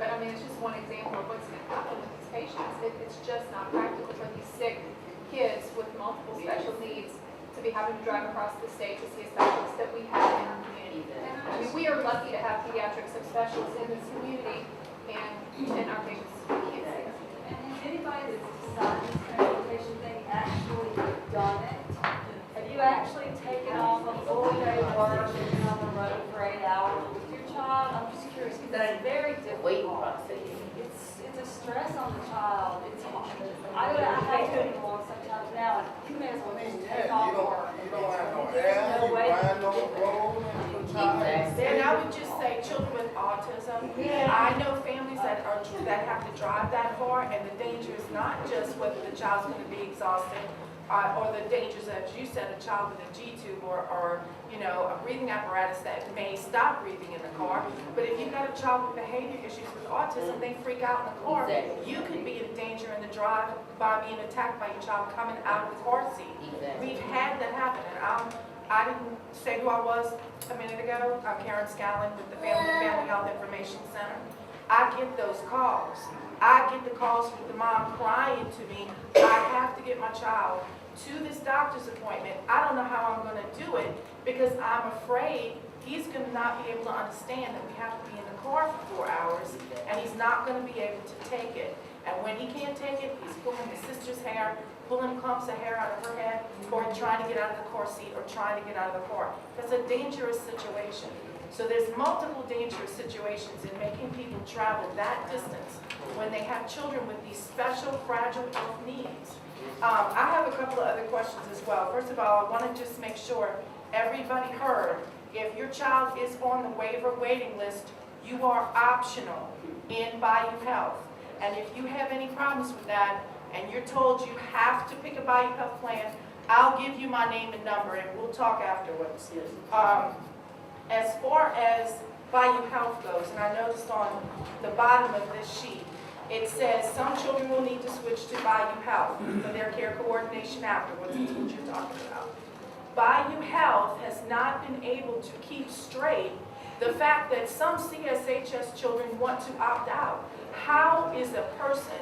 but I mean, it's just one example of what's going to happen with these patients. It's just not practical for these sick kids with multiple special needs to be having to drive across the state to see a specialist that we have in our community. I mean, we are lucky to have pediatric subspecialists in this community, and our patients can't see them. And has anybody that's designed this transportation thing actually done it? Have you actually taken off a full day work and been on the road for 8 hours with your child? I'm just curious, because that's very difficult. It's a stress on the child. It's I hate doing along sometimes now, and you may as well just take off work. You don't have no air, you find no road, And I would just say children with autism, I know families that have to drive that far, and the danger is not just whether the child's going to be exhausted, or the dangers, as you said, a child with a G-tube or you know, a breathing apparatus that may stop breathing in the car. But if you've got a child with behavior issues with autism, they freak out in the car. Exactly. You could be in danger in the drive by being attacked by your child coming out of his car seat. Exactly. We've had that happen, and I didn't say who I was a minute ago. I'm Karen Scallon with the Family Health Information Center. I get those calls. I get the calls with the mom crying to me, I have to get my child to this doctor's appointment. I don't know how I'm going to do it because I'm afraid he's going to not be able to understand that we have to be in the car for 4 hours, and he's not going to be able to take it. And when he can't take it, he's pulling his sister's hair, pulling clumps of hair out of her head, or trying to get out of the car seat, or trying to get out of the car. That's a dangerous situation. So there's multiple dangerous situations in making people travel that distance when they have children with these special fragile health needs. I have a couple of other questions as well. First of all, I want to just make sure everybody heard, if your child is on the waiver waiting list, you are optional in Bayou Health. And if you have any problems with that, and you're told you have to pick a Bayou Health plan, I'll give you my name and number, and we'll talk afterwards. As far as Bayou Health goes, and I noticed on the bottom of this sheet, it says some children will need to switch to Bayou Health for their care coordination afterwards. That's what you're talking about. Bayou Health has not been able to keep straight the fact that some CSHS children want to opt out. How is a person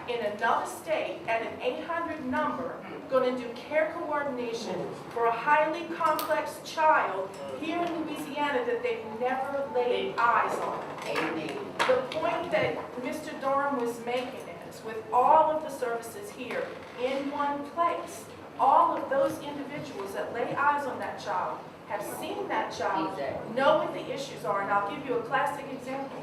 in another state at an 800 number going to do care coordination for a highly complex child here in Louisiana that they've never laid eyes on? The point that Mr. Durham was making is, with all of the services here in one place, all of those individuals that lay eyes on that child have seen that child, know what the issues are, and I'll give you a classic example.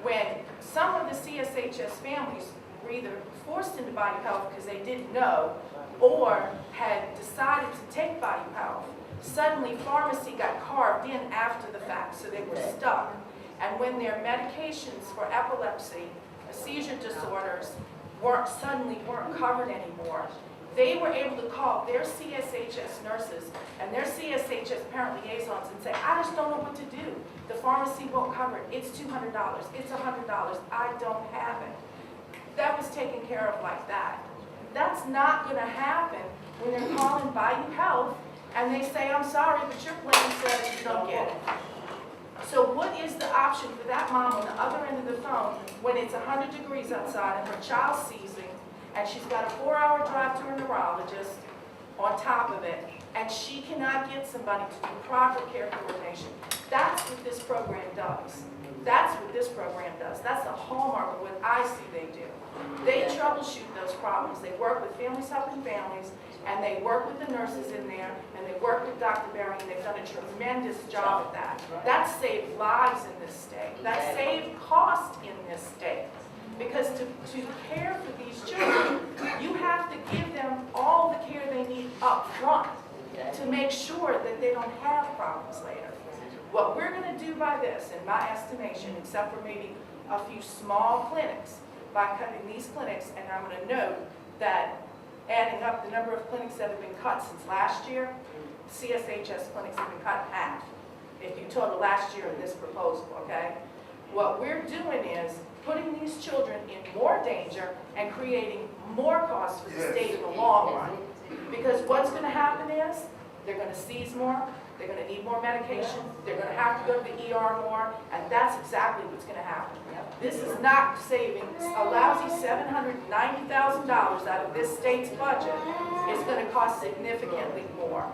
When some of the CSHS families were either forced into Bayou Health because they didn't know, or had decided to take Bayou Health, suddenly pharmacy got carved in after the fact, so they were stuck. And when their medications for epilepsy, seizure disorders, suddenly weren't covered anymore, they were able to call their CSHS nurses and their CSHS parent liaisons and say, I just don't know what to do. The pharmacy won't cover it. It's $200. It's $100. I don't have it. That was taken care of like that. That's not going to happen when they're calling Bayou Health and they say, I'm sorry, but your plan says you don't get it. So what is the option for that mom on the other end of the phone when it's 100 degrees outside and her child's seizing, and she's got a 4-hour drive to a neurologist on top of it, and she cannot get somebody to do proper care coordination? That's what this program does. That's what this program does. That's the hallmark of what I see they do. They troubleshoot those problems. They work with Families Helping Families, and they work with the nurses in there, and they work with Dr. Berry, and they've done a tremendous job at that. That saved lives in this state. That saved cost in this state. Because to care for these children, you have to give them all the care they need up front to make sure that they don't have problems later. What we're going to do by this, in my estimation, except for maybe a few small clinics, by cutting these clinics, and I'm going to note that adding up the number of clinics that have been cut since last year, CSHS clinics have been cut in half, if you total last year in this proposal, okay? What we're doing is putting these children in more danger and creating more costs for the state in the long run. Because what's going to happen is, they're gonna seize more, they're gonna need more medication, they're gonna have to go to the ER more, and that's exactly what's gonna happen. This is not saving a lousy $790,000 out of this state's budget. It's gonna cost significantly more.